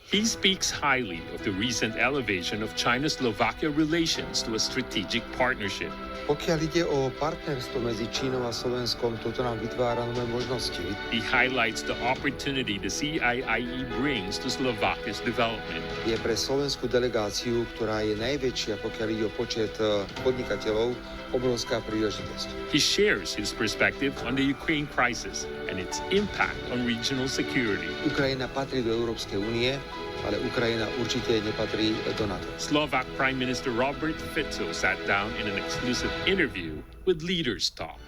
He speaks highly of the recent elevation of China-Slovakia relations to a strategic partnership. Pokiaľ ide o partnerstvo medzi Čínou a Slovenskom, toto nám vytvára nové možnosti. He highlights the opportunity the CIIE brings to Slovakia's development. Je pre slovenskú delegáciu, ktorá je najväčšia, pokiaľ ide o počet podnikateľov, obrovská príležitosť. He shares his perspective on the Ukraine crisis and its impact on regional security. Ukrajina patrí do Európskej únie, ale Ukrajina určite nepatrí do NATO. Slovak Prime Minister Robert Fico sat down in an exclusive interview with Leaders Talk.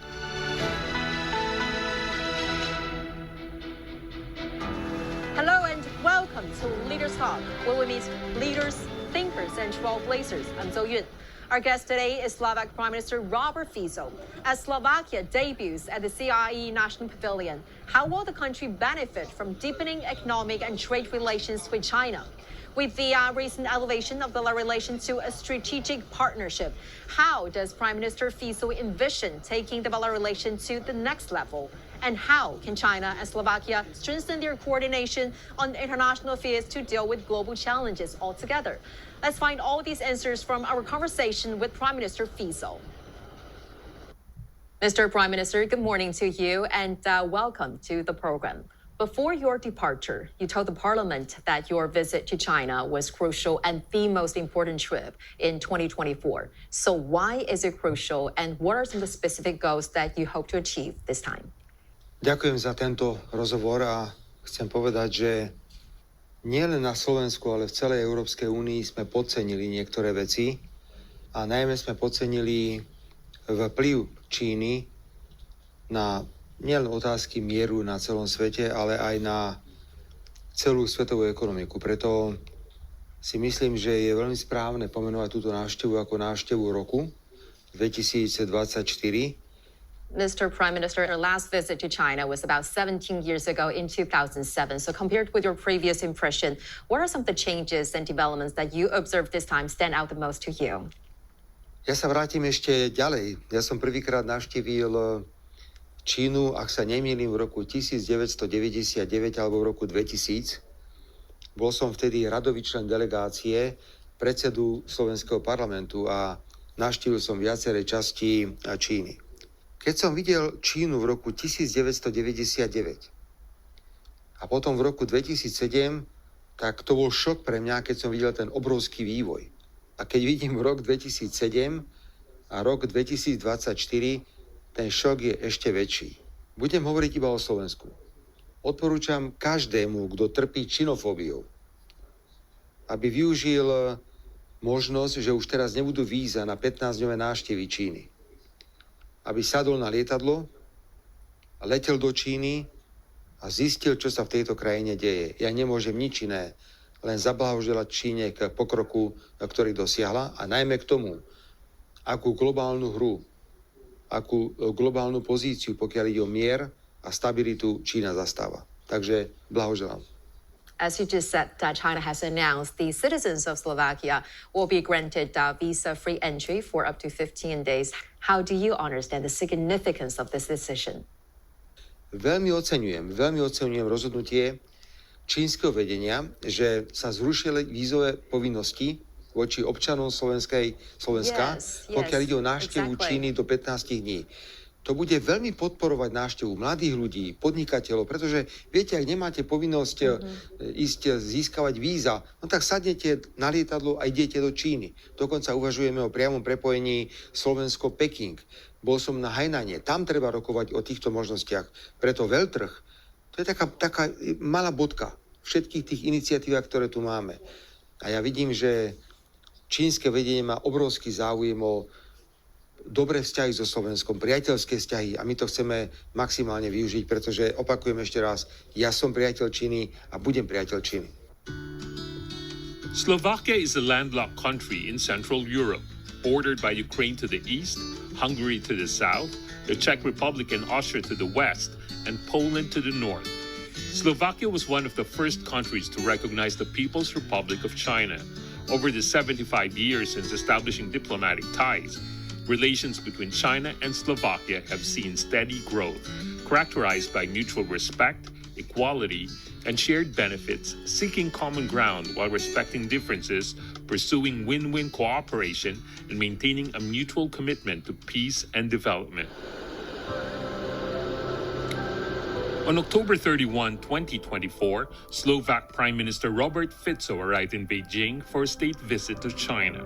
Hello and welcome to Leaders Talk, where we meet leaders, thinkers, and trailblazers. I'm Zhou Yun. Our guest today is Slovak Prime Minister Robert Fico. As Slovakia debuts at the CIE National Pavilion, how will the country benefit from deepening economic and trade relations with China? With the recent elevation of the relations to a strategic partnership, how does Prime Minister Fico envision taking the relation to the next level? And how can China and Slovakia strengthen their coordination on international affairs to deal with global challenges altogether? Let's find all these answers from our conversation with Prime Minister Fico. Mr. Prime Minister, good morning to you and welcome to the program. Before your departure, you told the Parliament that your visit to China was crucial and the most important trip in 2024. So why is it crucial and what are some of the specific goals that you hope to achieve this time? Ďakujem za tento rozhovor a chcem povedať, že nielen na Slovensku, ale v celej Európskej únii sme podcenili niektoré veci a najmä sme podcenili vplyv Číny na nielen otázky mieru na celom svete, ale aj na celú svetovú ekonomiku. Preto si myslím, že je veľmi správne pomenovať túto návštevu ako návštevu roku 2024. Mr. Prime Minister, your last visit to China was about 17 years ago in 2007. So compared with your previous impression, what are some of the changes and developments that you observed this time stand out the most to you? Ja sa vrátim ešte ďalej. Ja som prvýkrát navštívil Čínu, ak sa nemýlim, v roku 1999 alebo v roku 2000. Bol som vtedy radový člen delegácie predsedu Slovenského parlamentu a navštívil som viaceré časti Číny. Keď som videl Čínu v roku 1999 a potom v roku 2007, tak to bol šok pre mňa, keď som videl ten obrovský vývoj. A keď vidím rok 2007 a rok 2024, ten šok je ešte väčší. Budem hovoriť iba o Slovensku. Odporúčam každému, kto trpí činofóbiou, aby využil možnosť, že už teraz nebudú víza na 15-dňové návštevy Číny. Aby sadol na lietadlo, letel do Číny a zistil, čo sa v tejto krajine deje. Ja nemôžem nič iné, len zablahoželať Číne k pokroku, ktorý dosiahla a najmä k tomu, akú globálnu hru, akú globálnu pozíciu, pokiaľ ide o mier a stabilitu, Čína zastáva. Takže blahoželám. As you just said, China has announced the citizens of Slovakia will be granted visa-free entry for up to 15 days. How do you understand the significance of this decision? Veľmi oceňujem rozhodnutie čínskeho vedenia, že sa zrušili vízové povinnosti voči občanom Slovenska, pokiaľ ide o návštevu Číny do 15 dní. To bude veľmi podporovať návštevu mladých ľudí, podnikateľov, pretože viete, ak nemáte povinnosť ísť získavať víza, no tak sadnete na lietadlo a idete do Číny. Dokonca uvažujeme o priamom prepojení Slovensko-Peking. Bol som na Hainane, tam treba rokovať o týchto možnostiach. Preto veľtrh, to je taká malá bodka všetkých tých iniciatívach, ktoré tu máme. A ja vidím, že čínske vedenie má obrovský záujem o dobré vzťahy so Slovenskom, priateľské vzťahy a my to chceme maximálne využiť, pretože opakujem ešte raz, ja som priateľ Číny a budem priateľ Číny. Slovakia is a landlocked country in Central Europe, bordered by Ukraine to the east, Hungary to the south, the Czech Republic and Austria to the west, and Poland to the north. Slovakia was one of the first countries to recognize the People's Republic of China. Over the 75 years since establishing diplomatic ties, relations between China and Slovakia have seen steady growth, characterized by mutual respect, equality, and shared benefits, seeking common ground while respecting differences, pursuing win-win cooperation, and maintaining a mutual commitment to peace and development. On October 31, 2024, Slovak Prime Minister Robert Fico arrived in Beijing for a state visit to China.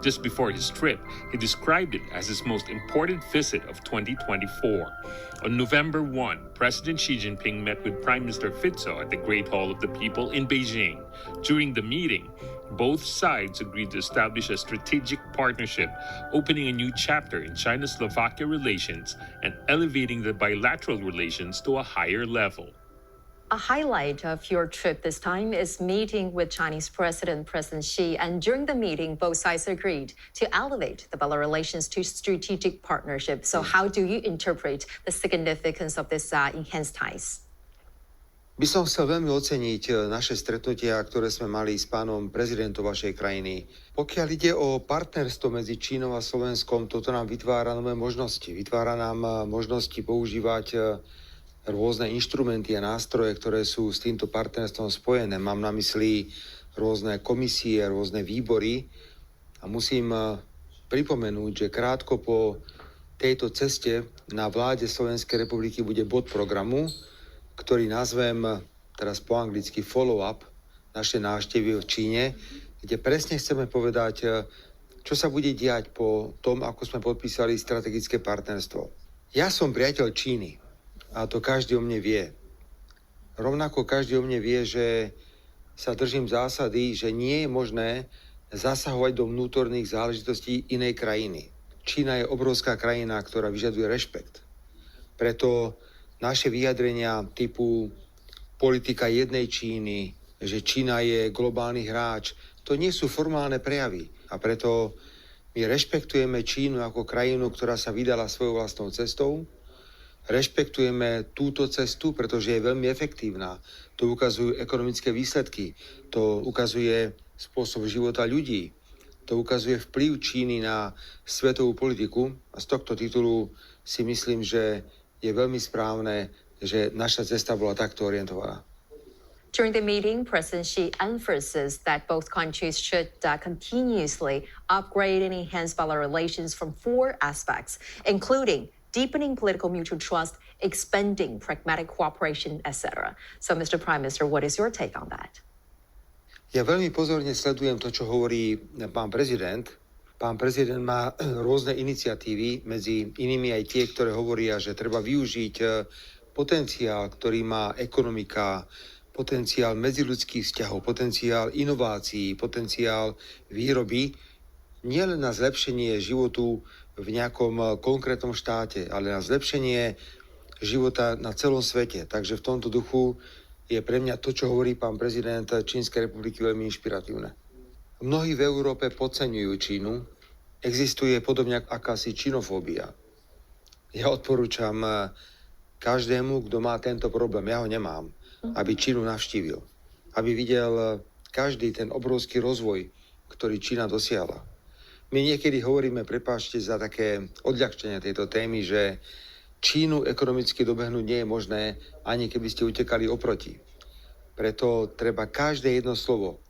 Just before his trip, he described it as his most important visit of 2024. On November 1, President Xi Jinping met with Prime Minister Fico at the Great Hall of the People in Beijing. During the meeting, both sides agreed to establish a strategic partnership, opening a new chapter in China-Slovakia relations and elevating the bilateral relations to a higher level. A highlight of your trip this time is meeting with Chinese President Xi, and during the meeting, both sides agreed to elevate the bilateral relations to strategic partnership. So how do you interpret the significance of this enhanced ties? By som chcel veľmi oceniť naše stretnutia, ktoré sme mali s pánom prezidentom vašej krajiny. Pokiaľ ide o partnerstvo medzi Čínou a Slovenskom, toto nám vytvára nové možnosti. Vytvára nám možnosti používať rôzne inštrumenty a nástroje, ktoré sú s týmto partnerstvom spojené. Mám na mysli rôzne komisie, rôzne výbory a musím pripomenúť, že krátko po tejto ceste na vláde Slovenskej republiky bude bod programu, ktorý nazvem teraz po anglicky follow-up našej návštevy v Číne, kde presne chceme povedať, čo sa bude diať po tom, ako sme podpísali strategické partnerstvo. Ja som priateľ Číny a to každý o mne vie. Rovnako každý o mne vie, že sa držím zásady, že nie je možné zasahovať do vnútorných záležitostí inej krajiny. Čína je obrovská krajina, ktorá vyžaduje rešpekt. Preto naše vyjadrenia typu politika jednej Číny, že Čína je globálny hráč, to nie sú formálne prejavy. A preto my rešpektujeme Čínu ako krajinu, ktorá sa vydala svojou vlastnou cestou. Rešpektujeme túto cestu, pretože je veľmi efektívna. To ukazujú ekonomické výsledky. To ukazuje spôsob života ľudí. To ukazuje vplyv Číny na svetovú politiku. A z tohto titulu si myslím, že je veľmi správne, že naša cesta bola takto orientovaná. During the meeting, President Xi emphasized that both countries should continuously upgrade and enhance bilateral relations from 4 aspects, including deepening political mutual trust, expanding pragmatic cooperation, etc. So, Mr. Prime Minister, what is your take on that? Ja veľmi pozorne sledujem to, čo hovorí pán prezident. Pán prezident má rôzne iniciatívy, medzi inými aj tie, ktoré hovoria, že treba využiť potenciál, ktorý má ekonomika, potenciál medziľudských vzťahov, potenciál inovácií, potenciál výroby, nielen na zlepšenie životu v nejakom konkrétnom štáte, ale na zlepšenie života na celom svete. Takže v tomto duchu je pre mňa to, čo hovorí pán prezident Čínskej republiky, veľmi inšpiratívne. Mnohí v Európe podceňujú Čínu. Existuje podobne akási činofóbia. Ja odporúčam každému, kto má tento problém, ja ho nemám, aby Čínu navštívil. Aby videl každý ten obrovský rozvoj, ktorý Čína dosiahla. My niekedy hovoríme, prepáčte za také odľahčenie tejto témy, že Čínu ekonomicky dobehnúť nie je možné, ani keby ste utekali oproti. Preto treba každé jedno slovo,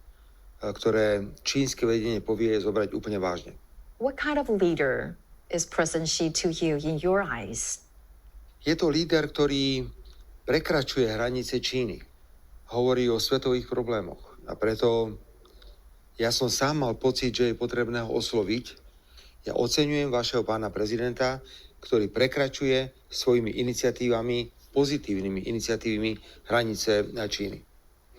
ktoré čínske vedenie povie, zobrať úplne vážne. What kind of leader is President Xi to you in your eyes? Je to líder, ktorý prekračuje hranice Číny. Hovorí o svetových problémoch. A preto ja som sám mal pocit, že je potrebné ho osloviť. Ja oceňujem vašeho pána prezidenta, ktorý prekračuje svojimi iniciatívami, pozitívnymi iniciatívami hranice Číny.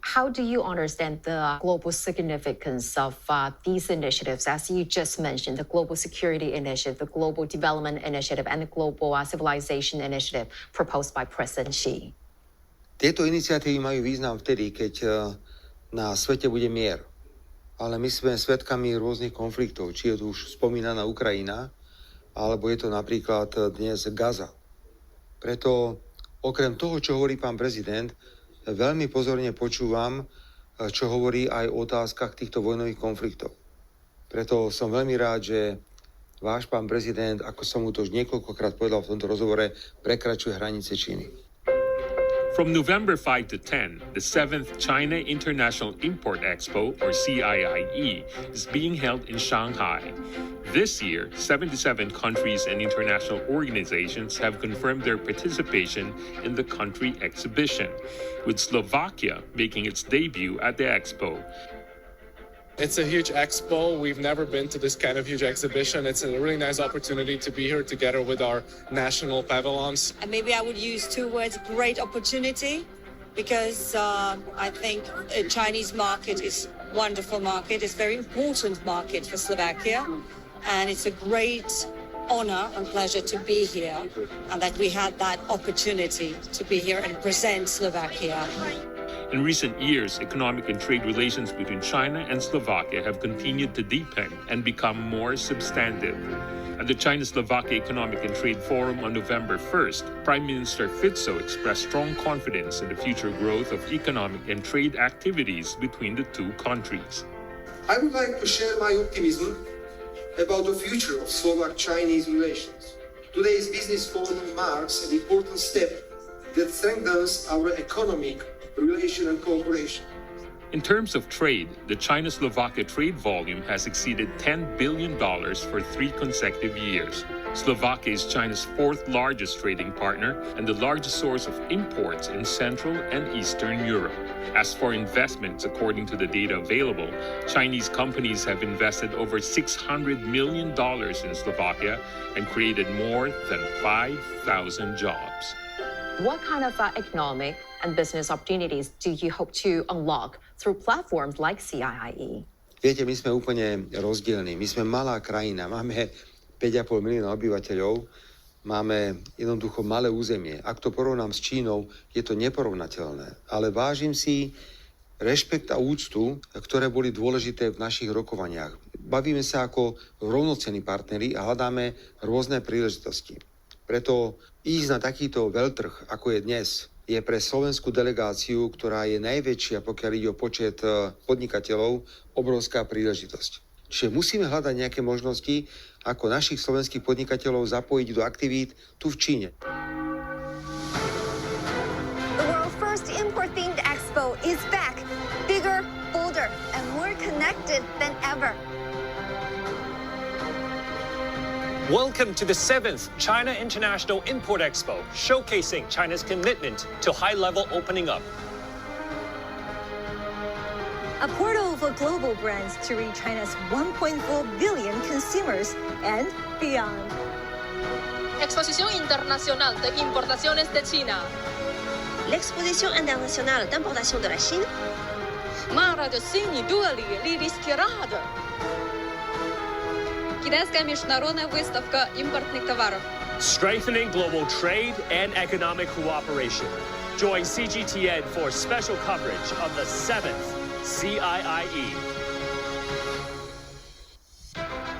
How do you understand the global significance of these initiatives, as you just mentioned, the Global Security Initiative, the Global Development Initiative, and the Global Civilization Initiative proposed by President Xi? Tieto iniciatívy majú význam vtedy, keď na svete bude mier. Ale my sme svedkami rôznych konfliktov, či je tu už spomínaná Ukrajina, alebo je to napríklad dnes Gaza. Preto okrem toho, čo hovorí pán prezident, veľmi pozorne počúvam, čo hovorí aj o otázkach týchto vojnových konfliktov. Preto som veľmi rád, že váš pán prezident, ako som mu to už niekoľkokrát povedal v tomto rozhovore, prekračuje hranice Číny. From November 5 to 10, the 7th China International Import Expo, or CIIE, is being held in Shanghai. This year, 77 countries and international organizations have confirmed their participation in the country exhibition, with Slovakia making its debut at the expo. It's a huge expo. We've never been to this kind of huge exhibition. It's a really nice opportunity to be here together with our national pavilions. And maybe I would use two words, great opportunity, because I think a Chinese market is a wonderful market. It's a very important market for Slovakia. And it's a great honor and pleasure to be here and that we had that opportunity to be here and present Slovakia. In recent years, economic and trade relations between China and Slovakia have continued to deepen and become more substantive. At the China-Slovakia Economic and Trade Forum on November 1st, Prime Minister Fico expressed strong confidence in the future growth of economic and trade activities between the two countries. I would like to share my optimism about the future of Slovak-Chinese relations. Today's business forum marks an important step that strengthens our economic relation and cooperation. In terms of trade, the China-Slovakia trade volume has exceeded $10 billion for 3 consecutive years. Slovakia is China's 4th largest trading partner and the largest source of imports in Central and Eastern Europe. As for investments, according to the data available, Chinese companies have invested over $600 million in Slovakia and created more than 5,000 jobs. What kind of economic and business opportunities do you hope to unlock through platforms like CIIE? Viete, my sme úplne rozdielni. My sme malá krajina, máme 5,5 milióna obyvateľov, máme jednoducho malé územie. Ak to porovnám s Čínou, je to neporovnateľné. Ale vážim si rešpekt a úctu, ktoré boli dôležité v našich rokovaniach. Bavíme sa ako rovnocenní partneri a hľadáme rôzne príležitosti. Preto ísť na takýto veľtrh, ako je dnes, je pre slovenskú delegáciu, ktorá je najväčšia, pokiaľ ide o počet podnikateľov, obrovská príležitosť. Čiže musíme hľadať nejaké možnosti, ako našich slovenských podnikateľov zapojiť do aktivít tu v Číne. The world's first import-themed expo is back, bigger, bolder, and more connected than ever. Welcome to the 7th China International Import Expo, showcasing China's commitment to high-level opening up. A portal for global brands to reach China's 1.4 billion consumers and beyond. Exposición Internacional de Importaciones de China. L'exposition internationale d'importation de la Chine. Мара de Сини Дуали Ливийский рада. Китайская международная выставка импортных товаров. Strengthening global trade and economic cooperation. Join CGTN for special coverage of the 7th CIIE.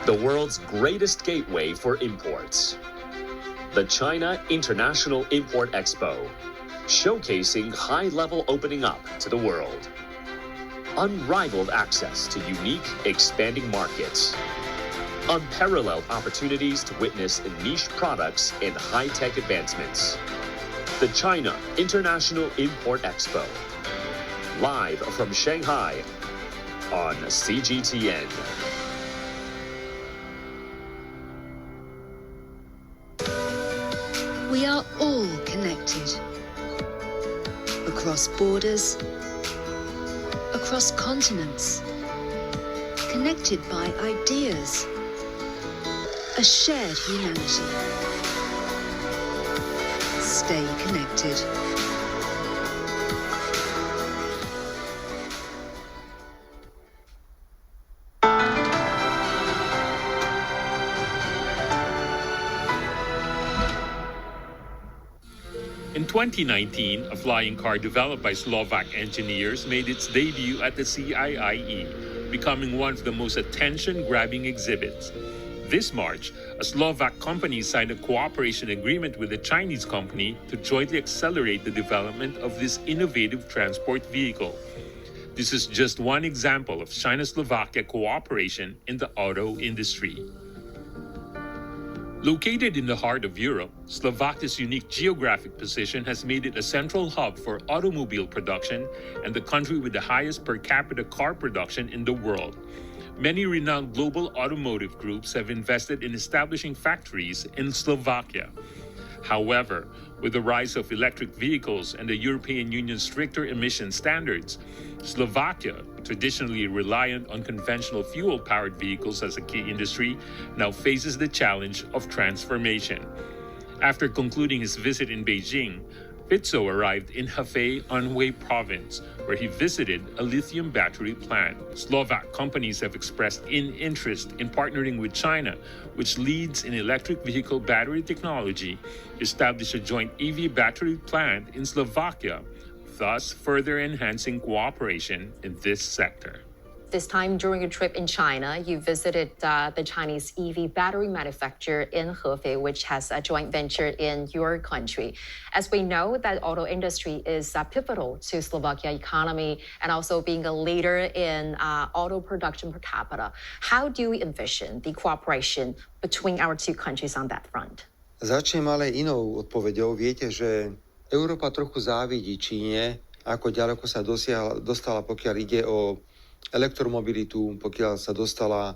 The world's greatest gateway for imports. The China International Import Expo, showcasing high-level opening up to the world. Unrivaled access to unique, expanding markets. Unparalleled opportunities to witness niche products and high-tech advancements. The China International Import Expo. Live from Shanghai on CGTN. We are all connected. Across borders, across continents, connected by ideas, a shared humanity. Stay connected. In 2019, a flying car developed by Slovak engineers made its debut at the CIIE, becoming one of the most attention-grabbing exhibits. This March, a Slovak company signed a cooperation agreement with a Chinese company to jointly accelerate the development of this innovative transport vehicle. This is just one example of China-Slovakia cooperation in the auto industry. Located in the heart of Europe, Slovakia's unique geographic position has made it a central hub for automobile production and the country with the highest per capita car production in the world. Many renowned global automotive groups have invested in establishing factories in Slovakia. However, with the rise of electric vehicles and the European Union's stricter emission standards, Slovakia, traditionally reliant on conventional fuel-powered vehicles as a key industry, now faces the challenge of transformation. After concluding his visit in Beijing, Fico arrived in Hefei, Anhui province, where he visited a lithium battery plant. Slovak companies have expressed interest in partnering with China, which leads in electric vehicle battery technology, to establish a joint EV battery plant in Slovakia, thus further enhancing cooperation in this sector. This time during a trip in China, you visited the Chinese EV battery manufacturer in Hefei, which has a joint venture in your country. As we know, that auto industry is pivotal to Slovakia economy and also being a leader in auto production per capita. How do you envision the cooperation between our two countries on that front? Začnem ale inou odpoveďou. Viete, že Európa trochu závidí Číne, ako ďaleko sa dostala, pokiaľ ide o elektromobilitu, pokiaľ sa dostala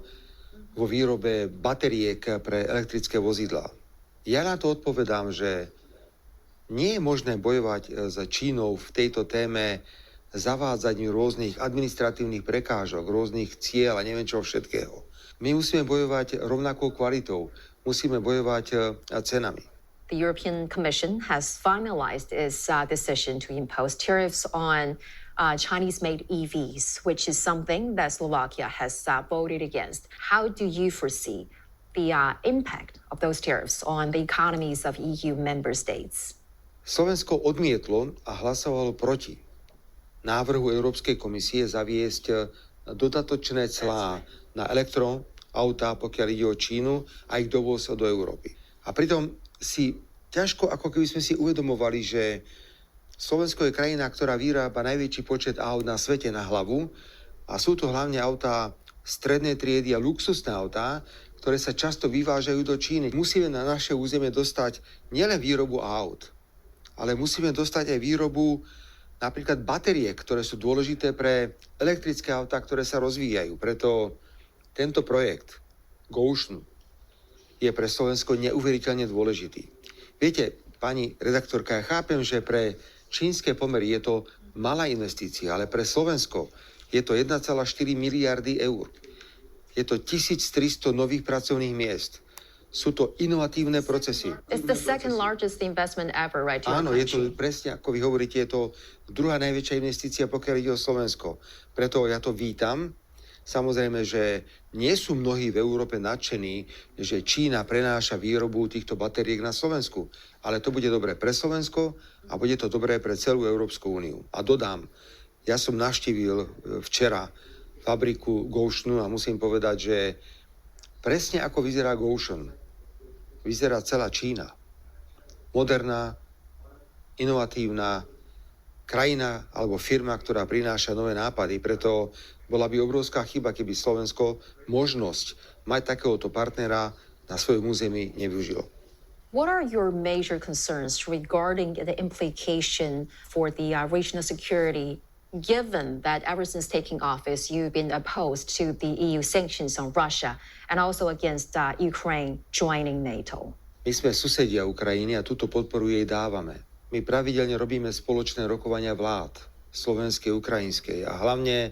vo výrobe batériek pre elektrické vozidlá. Ja na to odpovedám, že nie je možné bojovať s Čínou v tejto téme zavádzaním rôznych administratívnych prekážok, rôznych cieľ a neviem čo všetkého. My musíme bojovať rovnakou kvalitou, musíme bojovať cenami. The European Commission has finalized its decision to impose tariffs on Chinese-made EVs, which is something that Slovakia has voted against. How do you foresee the impact of those tariffs on the economies of EU member states? Slovensko odmietlo a hlasovalo proti návrhu Európskej komisie zaviesť dodatočné clá na elektroautá, pokiaľ ide o Čínu a ich dovoz do Európy. A pritom si ťažko, ako keby sme si uvedomovali, že Slovensko je krajina, ktorá vyrába najväčší počet aut na svete na hlavu a sú to hlavne autá strednej triedy a luxusné autá, ktoré sa často vyvážajú do Číny. Musíme na naše územie dostať nielen výrobu aut, ale musíme dostať aj výrobu napríklad batériek, ktoré sú dôležité pre elektrické autá, ktoré sa rozvíjajú. Preto tento projekt Gotion je pre Slovensko neuveriteľne dôležitý. Viete, pani redaktorka, ja chápem, že pre čínske pomery je to malá investícia, ale pre Slovensko je to 1,4 miliardy eur. Je to 1300 nových pracovných miest. Sú to inovatívne procesy. It's the second largest investment ever, right? Áno, je to presne, ako vy hovoríte, je to druhá najväčšia investícia, pokiaľ ide o Slovensko. Preto ja to vítam. Samozrejme, že nie sú mnohí v Európe nadšení, že Čína prenáša výrobu týchto batériek na Slovensku. Ale to bude dobré pre Slovensko a bude to dobré pre celú Európsku úniu. A dodám, ja som navštívil včera fabriku Gotionu a musím povedať, že presne ako vyzerá Gotion, vyzerá celá Čína. Moderná, inovatívna krajina alebo firma, ktorá prináša nové nápady. Preto bola by obrovská chyba, keby Slovensko možnosť mať takéhoto partnera na svojom území nevyužilo. What are your major concerns regarding the implication for the regional security, given that ever since taking office, you've been opposed to the EU sanctions on Russia and also against Ukraine joining NATO? My sme susedia Ukrajiny a túto podporu jej dávame. My pravidelne robíme spoločné rokovania vlád, slovenskej, ukrajinskej a hlavne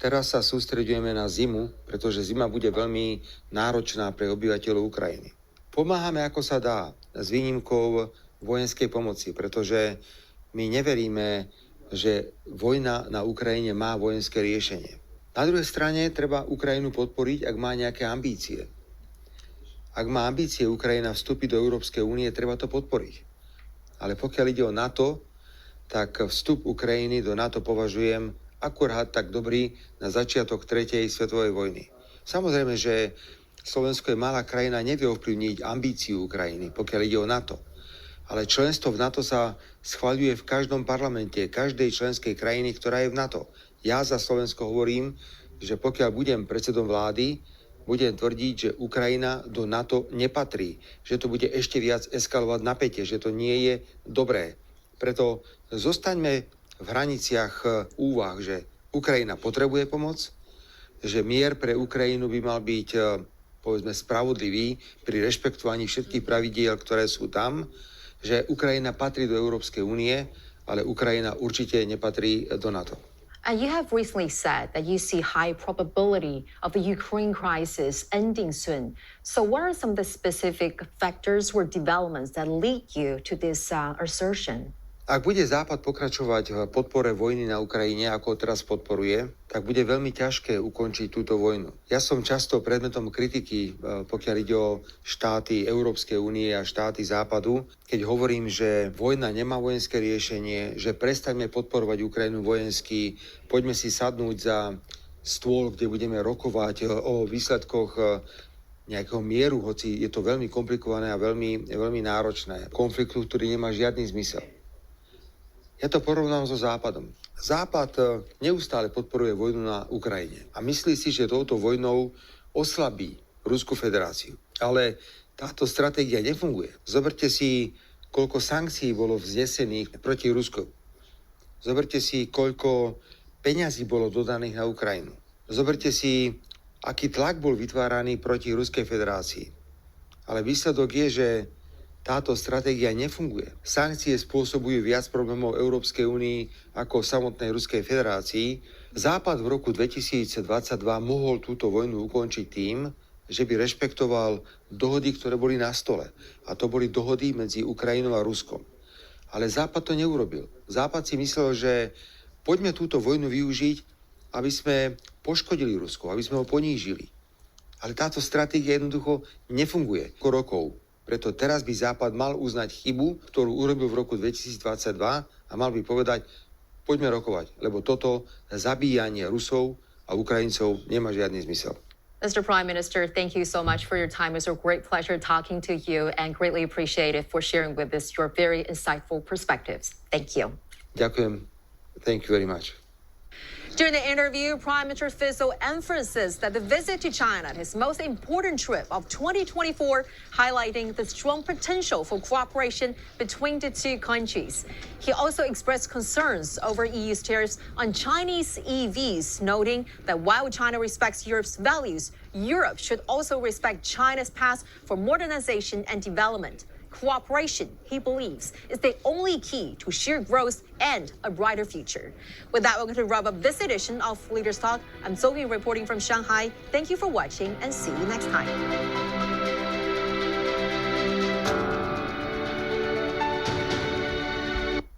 teraz sa sústreďujeme na zimu, pretože zima bude veľmi náročná pre obyvateľov Ukrajiny. Pomáhame ako sa dá, s výnimkou vojenskej pomoci, pretože my neveríme, že vojna na Ukrajine má vojenské riešenie. Na druhej strane treba Ukrajinu podporiť, ak má nejaké ambície. Ak má ambície Ukrajina vstúpiť do Európskej únie, treba to podporiť. Ale pokiaľ ide o NATO, tak vstup Ukrajiny do NATO považujem akurát tak dobrý na začiatok 3. svetovej vojny. Samozrejme, že Slovensko je malá krajina, nevie ovplyvniť ambíciu Ukrajiny, pokiaľ ide o NATO. Ale členstvo v NATO sa schvaľuje v každom parlamente, každej členskej krajiny, ktorá je v NATO. Ja za Slovensko hovorím, že pokiaľ budem predsedom vlády, budem tvrdiť, že Ukrajina do NATO nepatrí, že to bude ešte viac eskalovať napätie, že to nie je dobré. Preto zostaňme v hraniciach úvah, že Ukrajina potrebuje pomoc, že mier pre Ukrajinu by mal byť, povedzme, spravodlivý pri rešpektovaní všetkých pravidiel, ktoré sú tam, že Ukrajina patrí do Európskej únie, ale Ukrajina určite nepatrí do NATO. And you have recently said that you see high probability of the Ukraine crisis ending soon. So what are some of the specific factors or developments that lead you to this assertion? Ak bude Západ pokračovať v podpore vojny na Ukrajine, ako teraz podporuje, tak bude veľmi ťažké ukončiť túto vojnu. Ja som často predmetom kritiky, pokiaľ ide o štáty Európskej únie a štáty Západu, keď hovorím, že vojna nemá vojenské riešenie, že prestaňme podporovať Ukrajinu vojensky, poďme si sadnúť za stôl, kde budeme rokovať o výsledkoch nejakého mieru, hoci je to veľmi komplikované a veľmi náročné. Konfliktu, ktorý nemá žiadny zmysel. Ja to porovnám so Západom. Západ neustále podporuje vojnu na Ukrajine a myslí si, že touto vojnou oslabí Ruskú federáciu. Ale táto stratégia nefunguje. Zoberte si, koľko sankcií bolo vznesených proti Rusku. Zoberte si, koľko peňazí bolo dodaných na Ukrajinu. Zoberte si, aký tlak bol vytváraný proti Ruskej federácii. Ale výsledok je, že táto stratégia nefunguje. Sankcie spôsobujú viac problémov Európskej únii ako samotnej Ruskej federácii. Západ v roku 2022 mohol túto vojnu ukončiť tým, že by rešpektoval dohody, ktoré boli na stole. A to boli dohody medzi Ukrajinou a Ruskom. Ale Západ to neurobil. Západ si myslel, že poďme túto vojnu využiť, aby sme poškodili Rusko, aby sme ho ponížili. Ale táto stratégia jednoducho nefunguje rokov. Preto teraz by Západ mal uznať chybu, ktorú urobil v roku 2022 a mal by povedať, poďme rokovať, lebo toto zabíjanie Rusov a Ukrajincov nemá žiadny zmysel. Mr. Prime Minister, thank you so much for your time. It was a great pleasure talking to you and greatly appreciate it for sharing with us your very insightful perspectives. Thank you. Ďakujem. Thank you very much. During the interview, Prime Minister Fico emphasized that the visit to China, his most important trip of 2024, highlighting the strong potential for cooperation between the two countries. He also expressed concerns over EU's tariffs on Chinese EVs, noting that while China respects Europe's values, Europe should also respect China's path for modernization and development. Cooperation, he believes, is the only key to shared growth and a brighter future. With that, we're going to wrap up this edition of Leaders Talk. I'm Zoe reporting from Shanghai. Thank you for watching and see you next time.